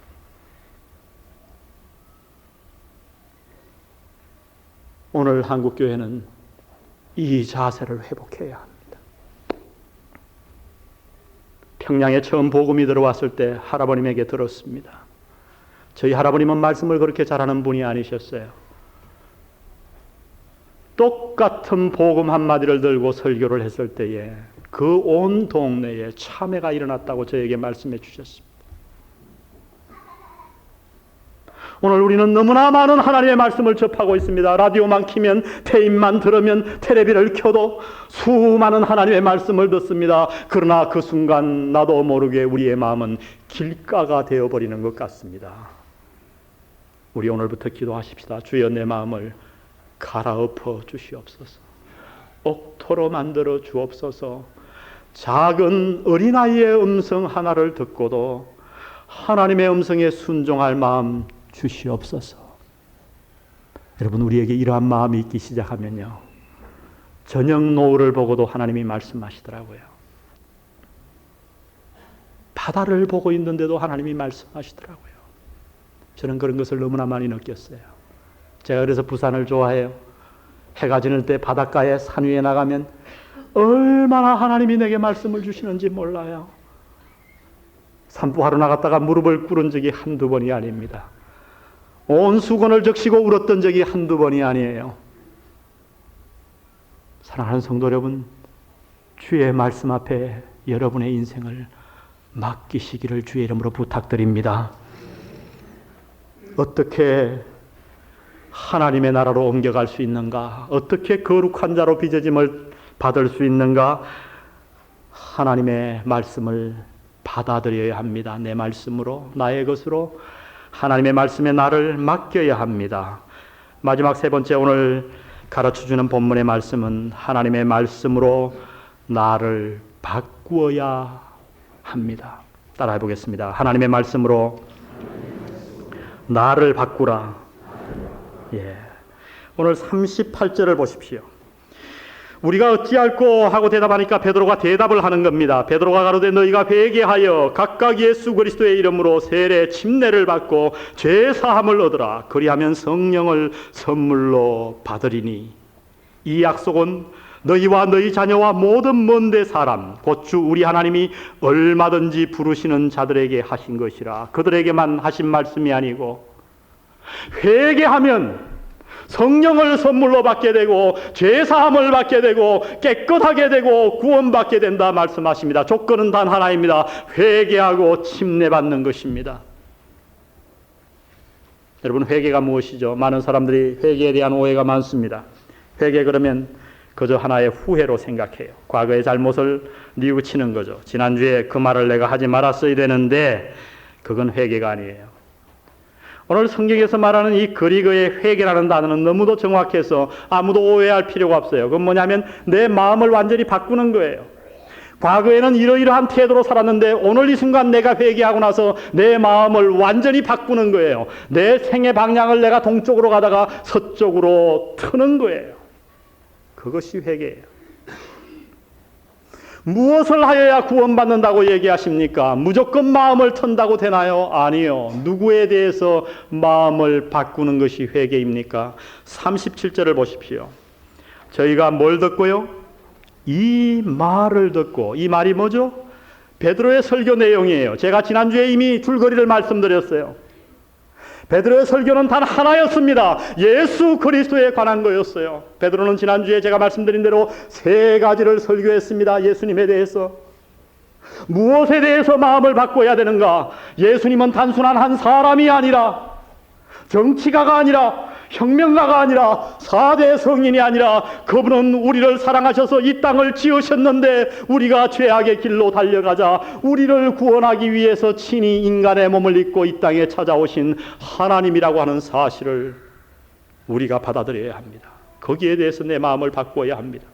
오늘 한국교회는 이 자세를 회복해야 합니다. 평양에 처음 복음이 들어왔을 때 할아버님에게 들었습니다. 저희 할아버님은 말씀을 그렇게 잘하는 분이 아니셨어요. 똑같은 복음 한마디를 들고 설교를 했을 때에 그 온 동네에 참회가 일어났다고 저에게 말씀해 주셨습니다. 오늘 우리는 너무나 많은 하나님의 말씀을 접하고 있습니다. 라디오만 키면, 테잎만 들으면, 텔레비를 켜도 수많은 하나님의 말씀을 듣습니다. 그러나 그 순간 나도 모르게 우리의 마음은 길가가 되어버리는 것 같습니다. 우리 오늘부터 기도하십시다. 주여, 내 마음을 갈아엎어 주시옵소서. 옥토로 만들어 주옵소서. 작은 어린아이의 음성 하나를 듣고도 하나님의 음성에 순종할 마음 주시옵소서. 여러분, 우리에게 이러한 마음이 있기 시작하면요, 저녁 노을을 보고도 하나님이 말씀하시더라고요. 바다를 보고 있는데도 하나님이 말씀하시더라고요. 저는 그런 것을 너무나 많이 느꼈어요. 제가 그래서 부산을 좋아해요. 해가 지는 때 바닷가에 산 위에 나가면 얼마나 하나님이 내게 말씀을 주시는지 몰라요. 산부하러 나갔다가 무릎을 꿇은 적이 한두 번이 아닙니다. 온 수건을 적시고 울었던 적이 한두 번이 아니에요. 사랑하는 성도 여러분, 주의 말씀 앞에 여러분의 인생을 맡기시기를 주의 이름으로 부탁드립니다. 어떻게 하나님의 나라로 옮겨갈 수 있는가? 어떻게 거룩한 자로 빚어짐을 받을 수 있는가? 하나님의 말씀을 받아들여야 합니다. 내 말씀으로, 나의 것으로 하나님의 말씀에 나를 맡겨야 합니다. 마지막 세 번째, 오늘 가르쳐주는 본문의 말씀은 하나님의 말씀으로 나를 바꾸어야 합니다. 따라해 보겠습니다. 하나님의 말씀으로 나를 바꾸라. 오늘 38절을 보십시오. 우리가 어찌할꼬 하고 대답하니까 베드로가 대답을 하는 겁니다. 베드로가 가로되 너희가 회개하여 각각 예수 그리스도의 이름으로 세례 침례를 받고 죄 사함을 얻으라. 그리하면 성령을 선물로 받으리니 이 약속은 너희와 너희 자녀와 모든 먼데 사람 곧 주 우리 하나님이 얼마든지 부르시는 자들에게 하신 것이라. 그들에게만 하신 말씀이 아니고 회개하면 성령을 선물로 받게 되고 죄사함을 받게 되고 깨끗하게 되고 구원받게 된다 말씀하십니다. 조건은 단 하나입니다. 회개하고 침례받는 것입니다. 여러분, 회개가 무엇이죠? 많은 사람들이 회개에 대한 오해가 많습니다. 회개 그러면 그저 하나의 후회로 생각해요. 과거의 잘못을 뉘우치는 거죠. 지난주에 그 말을 내가 하지 말았어야 되는데 그건 회개가 아니에요. 오늘 성경에서 말하는 이 그리그의 회개라는 단어는 너무도 정확해서 아무도 오해할 필요가 없어요. 그건 뭐냐면 내 마음을 완전히 바꾸는 거예요. 과거에는 이러이러한 태도로 살았는데 오늘 이 순간 내가 회개하고 나서 내 마음을 완전히 바꾸는 거예요. 내 생의 방향을 내가 동쪽으로 가다가 서쪽으로 트는 거예요. 그것이 회개예요. 무엇을 하여야 구원받는다고 얘기하십니까? 무조건 마음을 턴다고 되나요? 아니요. 누구에 대해서 마음을 바꾸는 것이 회개입니까? 37절을 보십시오. 저희가 뭘 듣고요? 이 말을 듣고. 이 말이 뭐죠? 베드로의 설교 내용이에요. 제가 지난주에 이미 줄거리를 말씀드렸어요. 베드로의 설교는 단 하나였습니다. 예수 그리스도에 관한 거였어요. 베드로는 지난주에 제가 말씀드린 대로 세 가지를 설교했습니다. 예수님에 대해서. 무엇에 대해서 마음을 바꿔야 되는가? 예수님은 단순한 한 사람이 아니라, 정치가가 아니라, 혁명가가 아니라, 4대 성인이 아니라 그분은 우리를 사랑하셔서 이 땅을 지으셨는데 우리가 죄악의 길로 달려가자 우리를 구원하기 위해서 친히 인간의 몸을 입고 이 땅에 찾아오신 하나님이라고 하는 사실을 우리가 받아들여야 합니다. 거기에 대해서 내 마음을 바꿔야 합니다.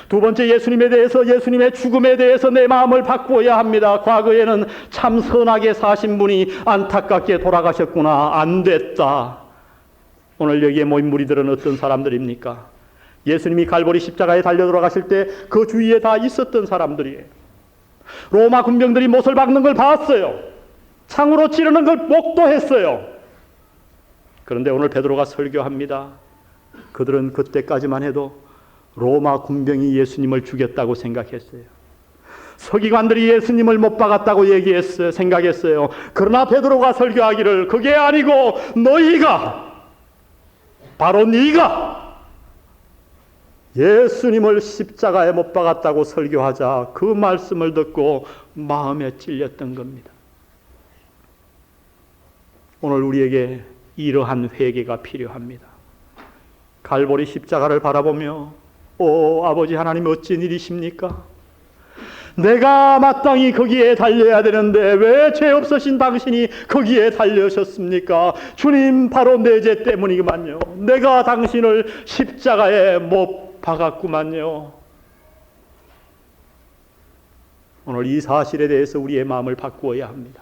두 번째, 예수님에 대해서, 예수님의 죽음에 대해서 내 마음을 바꾸어야 합니다. 과거에는 참 선하게 사신 분이 안타깝게 돌아가셨구나. 안 됐다. 오늘 여기에 모인 무리들은 어떤 사람들입니까? 예수님이 갈보리 십자가에 달려 돌아가실 때 그 주위에 다 있었던 사람들이에요. 로마 군병들이 못을 박는 걸 봤어요. 창으로 찌르는 걸 목도했어요. 그런데 오늘 베드로가 설교합니다. 그들은 그때까지만 해도 로마 군병이 예수님을 죽였다고 생각했어요. 서기관들이 예수님을 못 박았다고 생각했어요. 그러나 베드로가 설교하기를 그게 아니고 너희가, 바로 네가 예수님을 십자가에 못 박았다고 설교하자 그 말씀을 듣고 마음에 찔렸던 겁니다. 오늘 우리에게 이러한 회개가 필요합니다. 갈보리 십자가를 바라보며 오 아버지 하나님 어찌 일이십니까? 내가 마땅히 거기에 달려야 되는데 왜 죄 없으신 당신이 거기에 달려셨습니까? 주님 바로 내 죄 때문이구만요. 내가 당신을 십자가에 못 박았구만요. 오늘 이 사실에 대해서 우리의 마음을 바꾸어야 합니다.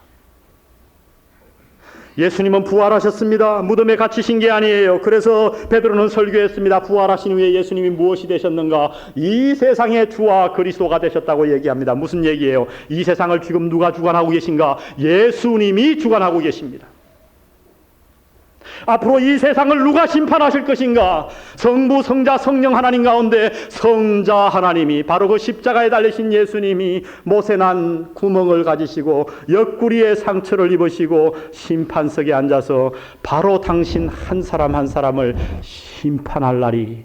예수님은 부활하셨습니다. 무덤에 갇히신 게 아니에요. 그래서 베드로는 설교했습니다. 부활하신 후에 예수님이 무엇이 되셨는가? 이 세상의 주와 그리스도가 되셨다고 얘기합니다. 무슨 얘기예요? 이 세상을 지금 누가 주관하고 계신가? 예수님이 주관하고 계십니다. 앞으로 이 세상을 누가 심판하실 것인가? 성부, 성자, 성령 하나님 가운데 성자 하나님이 바로 그 십자가에 달리신 예수님이 못에 난 구멍을 가지시고 옆구리에 상처를 입으시고 심판석에 앉아서 바로 당신 한 사람 한 사람을 심판할 날이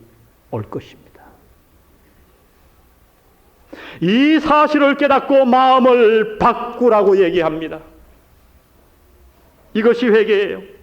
올 것입니다. 이 사실을 깨닫고 마음을 바꾸라고 얘기합니다. 이것이 회개예요.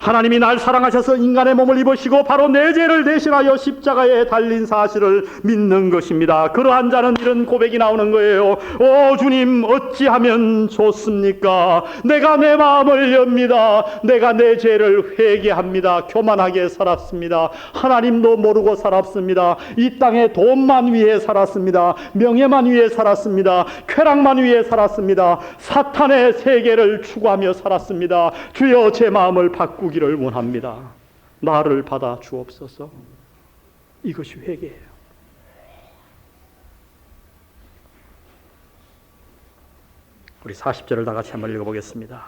하나님이 날 사랑하셔서 인간의 몸을 입으시고 바로 내 죄를 대신하여 십자가에 달린 사실을 믿는 것입니다. 그러한 자는 이런 고백이 나오는 거예요. 오 주님 어찌하면 좋습니까? 내가 내 마음을 엽니다. 내가 내 죄를 회개합니다. 교만하게 살았습니다. 하나님도 모르고 살았습니다. 이 땅에 돈만 위해 살았습니다. 명예만 위해 살았습니다. 쾌락만 위해 살았습니다. 사탄의 세계를 추구하며 살았습니다. 주여 제 마음을 바꾸기를 원합니다. 나를 받아 주옵소서. 이것이 회개예요. 우리 40절을 다 같이 한번 읽어보겠습니다.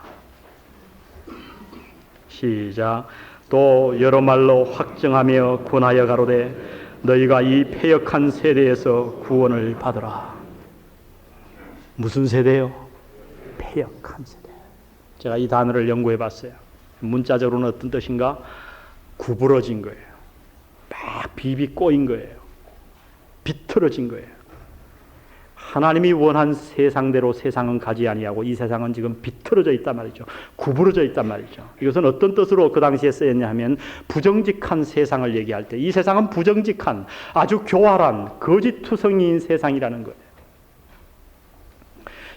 시작. 또 여러 말로 확정하며 권하여 가로되 너희가 이 패역한 세대에서 구원을 받으라. 무슨 세대요? 패역한 세대. 제가 이 단어를 연구해 봤어요. 문자적으로는 어떤 뜻인가? 구부러진 거예요. 막 비비 꼬인 거예요. 비틀어진 거예요. 하나님이 원한 세상대로 세상은 가지 아니하고 이 세상은 지금 비틀어져 있단 말이죠. 구부러져 있단 말이죠. 이것은 어떤 뜻으로 그 당시에 쓰였냐 하면 부정직한 세상을 얘기할 때 이 세상은 부정직한 아주 교활한 거짓투성이인 세상이라는 거예요.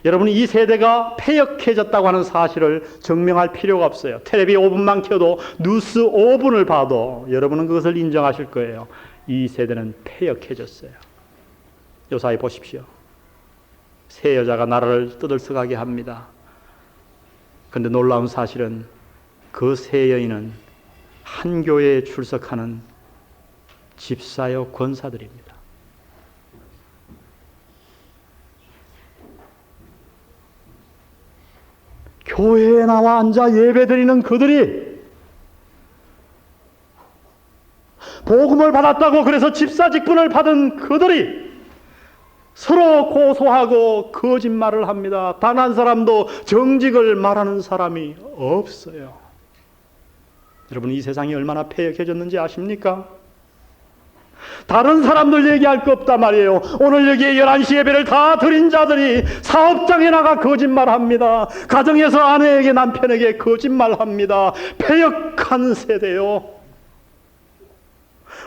여러분 이 세대가 패역해졌다고 하는 사실을 증명할 필요가 없어요. 텔레비 5분만 켜도 뉴스 5분을 봐도 여러분은 그것을 인정하실 거예요. 이 세대는 패역해졌어요. 요사이 보십시오. 새 여자가 나라를 떠들썩하게 합니다. 그런데 놀라운 사실은 그 새 여인은 한 교회에 출석하는 집사요 권사들입니다. 교회에 나와 앉아 예배드리는 그들이 복음을 받았다고 그래서 집사 직분을 받은 그들이 서로 고소하고 거짓말을 합니다. 단 한 사람도 정직을 말하는 사람이 없어요. 여러분 이 세상이 얼마나 패역해졌는지 아십니까? 다른 사람들 얘기할 거 없단 말이에요. 오늘 여기에 11시 예배를 다 드린 자들이 사업장에 나가 거짓말합니다. 가정에서 아내에게 남편에게 거짓말합니다. 패역한 세대요.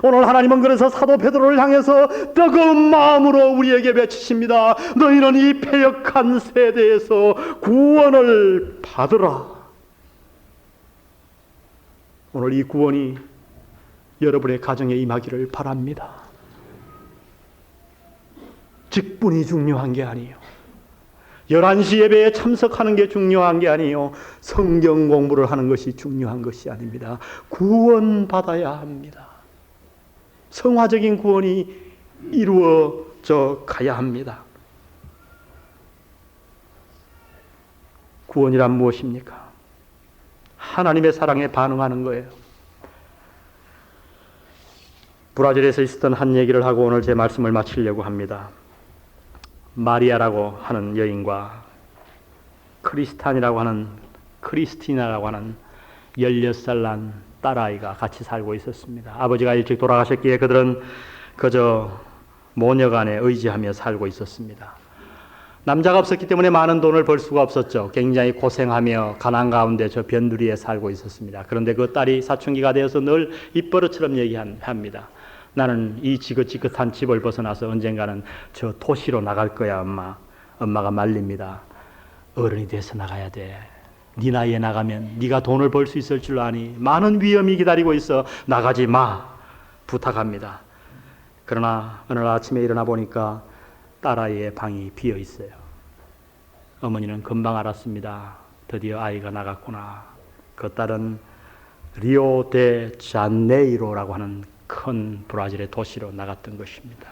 오늘 하나님은 그래서 사도 베드로를 향해서 뜨거운 마음으로 우리에게 외치십니다. 너희는 이 패역한 세대에서 구원을 받으라. 오늘 이 구원이 여러분의 가정에 임하기를 바랍니다. 직분이 중요한 게 아니에요. 11시 예배에 참석하는 게 중요한 게 아니에요. 성경 공부를 하는 것이 중요한 것이 아닙니다. 구원받아야 합니다. 성화적인 구원이 이루어져 가야 합니다. 구원이란 무엇입니까? 하나님의 사랑에 반응하는 거예요. 브라질에서 있었던 한 얘기를 하고 오늘 제 말씀을 마치려고 합니다. 마리아라고 하는 여인과 크리스티나라고 하는 16살 난 딸아이가 같이 살고 있었습니다. 아버지가 일찍 돌아가셨기에 그들은 그저 모녀간에 의지하며 살고 있었습니다. 남자가 없었기 때문에 많은 돈을 벌 수가 없었죠. 굉장히 고생하며 가난 가운데 저 변두리에 살고 있었습니다. 그런데 그 딸이 사춘기가 되어서 늘 입버릇처럼 얘기합니다. 나는 이 지긋지긋한 집을 벗어나서 언젠가는 저 도시로 나갈 거야, 엄마. 엄마가 말립니다. 어른이 돼서 나가야 돼. 네 나이에 나가면 네가 돈을 벌 수 있을 줄 아니? 많은 위험이 기다리고 있어. 나가지 마. 부탁합니다. 그러나 어느 아침에 일어나 보니까 딸아이의 방이 비어 있어요. 어머니는 금방 알았습니다. 드디어 아이가 나갔구나. 그 딸은 리오데자네이로라고 하는 큰 브라질의 도시로 나갔던 것입니다.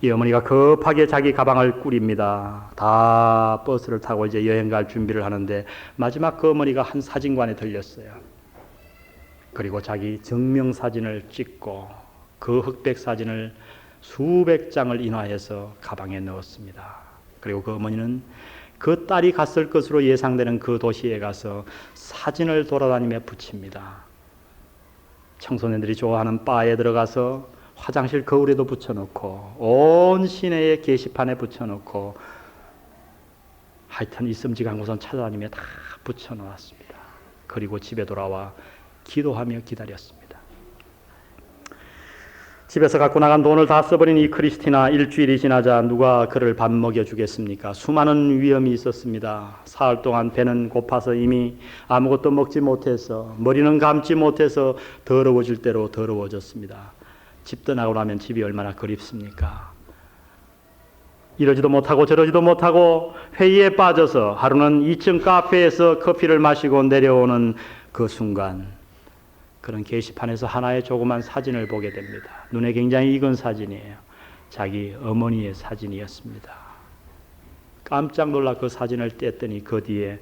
이 어머니가 급하게 자기 가방을 꾸립니다. 다 버스를 타고 이제 여행 갈 준비를 하는데 마지막 그 어머니가 한 사진관에 들렸어요. 그리고 자기 증명사진을 찍고 그 흑백 사진을 수백 장을 인화해서 가방에 넣었습니다. 그리고 그 어머니는 그 딸이 갔을 것으로 예상되는 그 도시에 가서 사진을 돌아다니며 붙입니다. 청소년들이 좋아하는 바에 들어가서 화장실 거울에도 붙여놓고 온 시내의 게시판에 붙여놓고 하여튼 있음직한 곳은 찾아다니며 다 붙여놓았습니다. 그리고 집에 돌아와 기도하며 기다렸습니다. 집에서 갖고 나간 돈을 다 써버린 이 크리스티나, 일주일이 지나자 누가 그를 밥 먹여주겠습니까? 수많은 위험이 있었습니다. 사흘 동안 배는 고파서 이미 아무것도 먹지 못해서 머리는 감지 못해서 더러워질 대로 더러워졌습니다. 집 떠나고 나면 집이 얼마나 그립습니까? 이러지도 못하고 저러지도 못하고 회의에 빠져서 하루는 2층 카페에서 커피를 마시고 내려오는 그 순간 그런 게시판에서 하나의 조그만 사진을 보게 됩니다. 눈에 굉장히 익은 사진이에요. 자기 어머니의 사진이었습니다. 깜짝 놀라 그 사진을 뗐더니 그 뒤에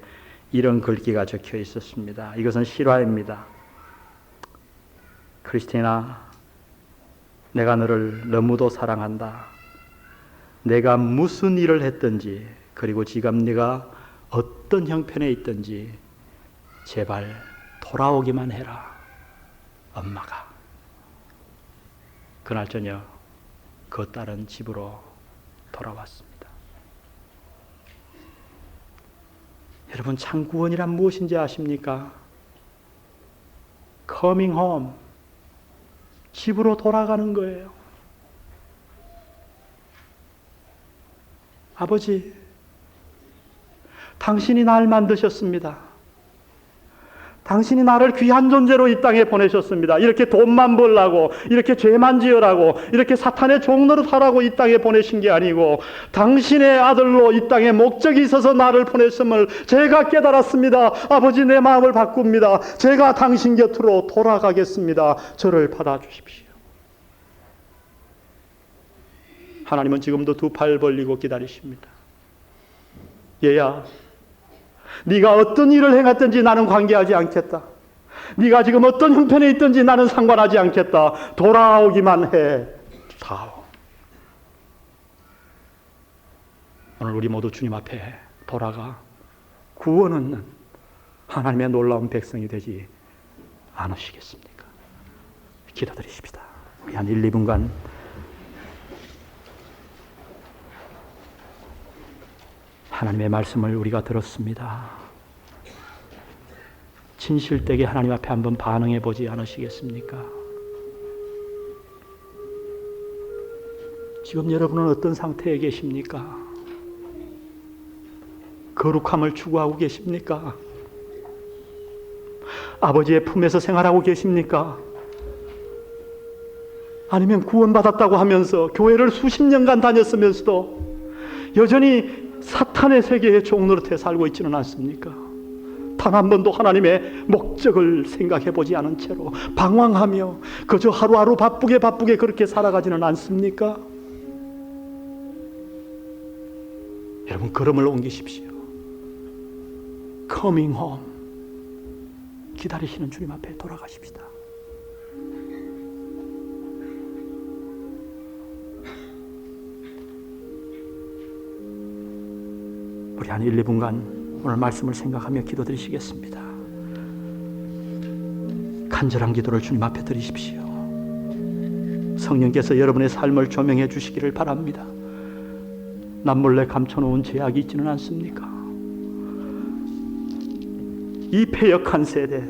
이런 글귀가 적혀 있었습니다. 이것은 실화입니다. 크리스티나, 내가 너를 너무도 사랑한다. 내가 무슨 일을 했든지 그리고 지금 네가 어떤 형편에 있든지 제발 돌아오기만 해라. 엄마가. 그날 저녁 그 딸은 집으로 돌아왔습니다. 여러분, 참 구원이란 무엇인지 아십니까? Coming home. 집으로 돌아가는 거예요. 아버지, 당신이 날 만드셨습니다. 당신이 나를 귀한 존재로 이 땅에 보내셨습니다. 이렇게 돈만 벌라고, 이렇게 죄만 지으라고, 이렇게 사탄의 종노릇 하라고 이 땅에 보내신 게 아니고 당신의 아들로 이 땅에 목적이 있어서 나를 보냈음을 제가 깨달았습니다. 아버지, 내 마음을 바꿉니다. 제가 당신 곁으로 돌아가겠습니다. 저를 받아주십시오. 하나님은 지금도 두 팔 벌리고 기다리십니다. 얘야, 네가 어떤 일을 행했든지 나는 관계하지 않겠다. 네가 지금 어떤 형편에 있든지 나는 상관하지 않겠다. 돌아오기만 해. 다오. 오늘 우리 모두 주님 앞에 돌아가 구원 얻는 하나님의 놀라운 백성이 되지 않으시겠습니까? 기도드리십시다. 우리 한 1, 2분간 하나님의 말씀을 우리가 들었습니다. 진실되게 하나님 앞에 한번 반응해 보지 않으시겠습니까? 지금 여러분은 어떤 상태에 계십니까? 거룩함을 추구하고 계십니까? 아버지의 품에서 생활하고 계십니까? 아니면 구원받았다고 하면서 교회를 수십 년간 다녔으면서도 여전히 사탄의 세계의 종노릇에 살고 있지는 않습니까? 단 한 번도 하나님의 목적을 생각해 보지 않은 채로 방황하며 그저 하루하루 바쁘게 그렇게 살아가지는 않습니까? 여러분, 걸음을 옮기십시오. Coming home. 기다리시는 주님 앞에 돌아가십시다. 우리 한 1, 2분간 오늘 말씀을 생각하며 기도드리시겠습니다. 간절한 기도를 주님 앞에 드리십시오. 성령께서 여러분의 삶을 조명해 주시기를 바랍니다. 남몰래 감춰놓은 죄악이 있지는 않습니까? 이 패역한 세대,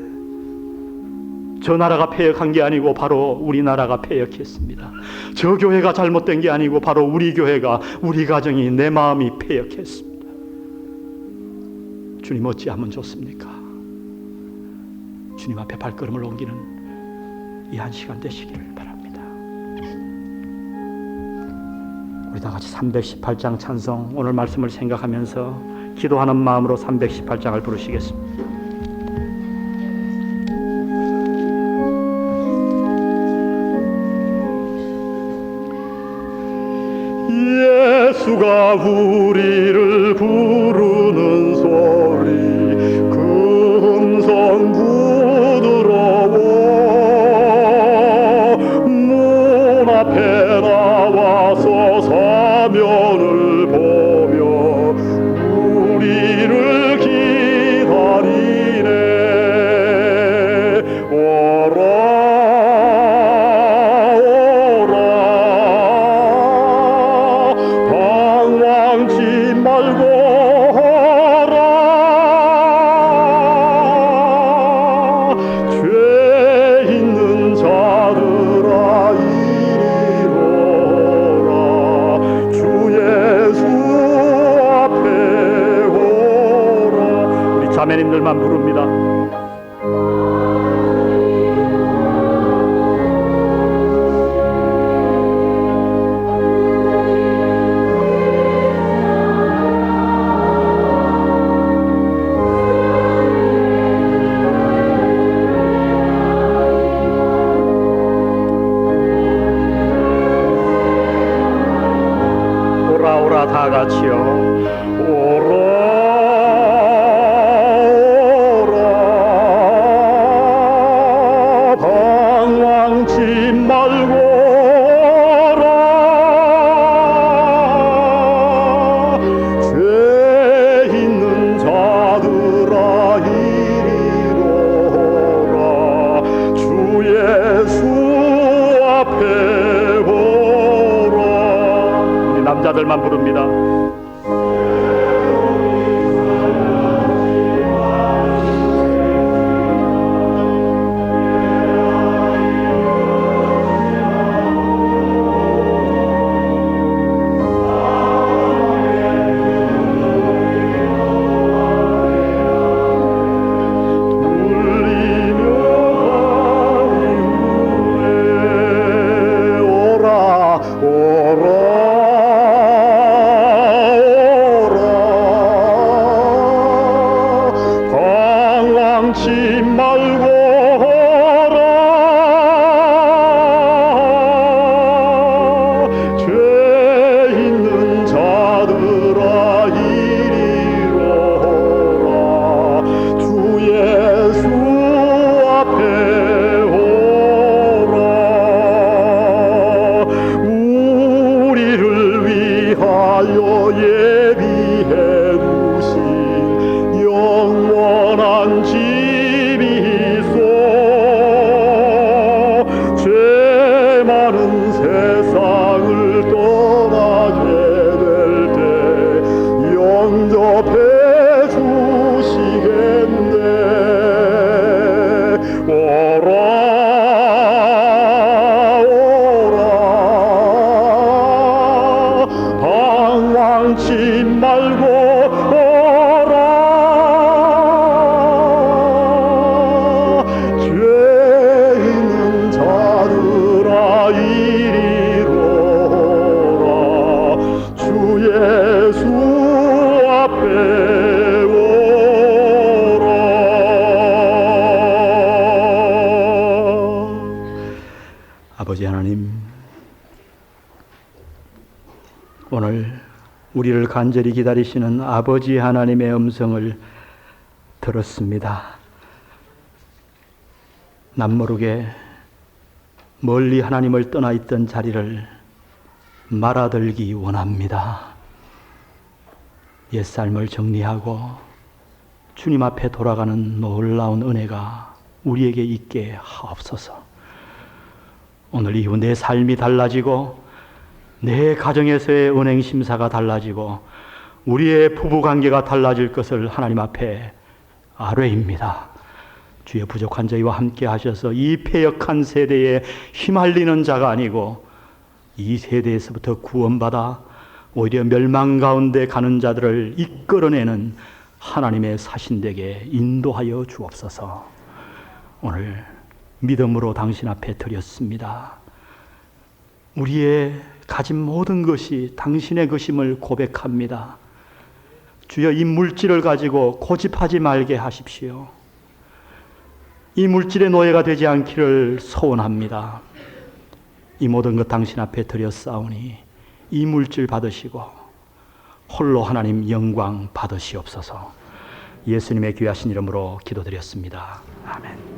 저 나라가 패역한 게 아니고 바로 우리나라가 패역했습니다. 저 교회가 잘못된 게 아니고 바로 우리 교회가, 우리 가정이, 내 마음이 패역했습니다. 주님 어찌하면 좋습니까? 주님 앞에 발걸음을 옮기는 이 한 시간 되시기를 바랍니다. 우리 다 같이 318장 찬송, 오늘 말씀을 생각하면서 기도하는 마음으로 318장을 부르시겠습니다. 예수가 우리를 부르는 소리, 그 음성 부드러워. 문 앞에 나와서 사면을 보며 우리를 기다리네. 자매님들만 부릅니다. 오라 오라 다 같이요. 오라 남자들만 부릅니다. 아버지 하나님, 오늘 우리를 간절히 기다리시는 아버지 하나님의 음성을 들었습니다. 남모르게 멀리 하나님을 떠나 있던 자리를 말아들기 원합니다. 옛삶을 정리하고 주님 앞에 돌아가는 놀라운 은혜가 우리에게 있게 하옵소서. 오늘 이후 내 삶이 달라지고 내 가정에서의 은행 심사가 달라지고 우리의 부부 관계가 달라질 것을 하나님 앞에 아뢰입니다. 주의 부족한 저희와 함께 하셔서 이 패역한 세대에 휘말리는 자가 아니고 이 세대에서부터 구원받아 오히려 멸망 가운데 가는 자들을 이끌어내는 하나님의 사신되게 인도하여 주옵소서. 오늘 믿음으로 당신 앞에 드렸습니다. 우리의 가진 모든 것이 당신의 것임을 고백합니다. 주여, 이 물질을 가지고 고집하지 말게 하십시오. 이 물질의 노예가 되지 않기를 소원합니다. 이 모든 것 당신 앞에 드렸사오니 이 물질 받으시고 홀로 하나님 영광 받으시옵소서. 예수님의 귀하신 이름으로 기도드렸습니다. 아멘.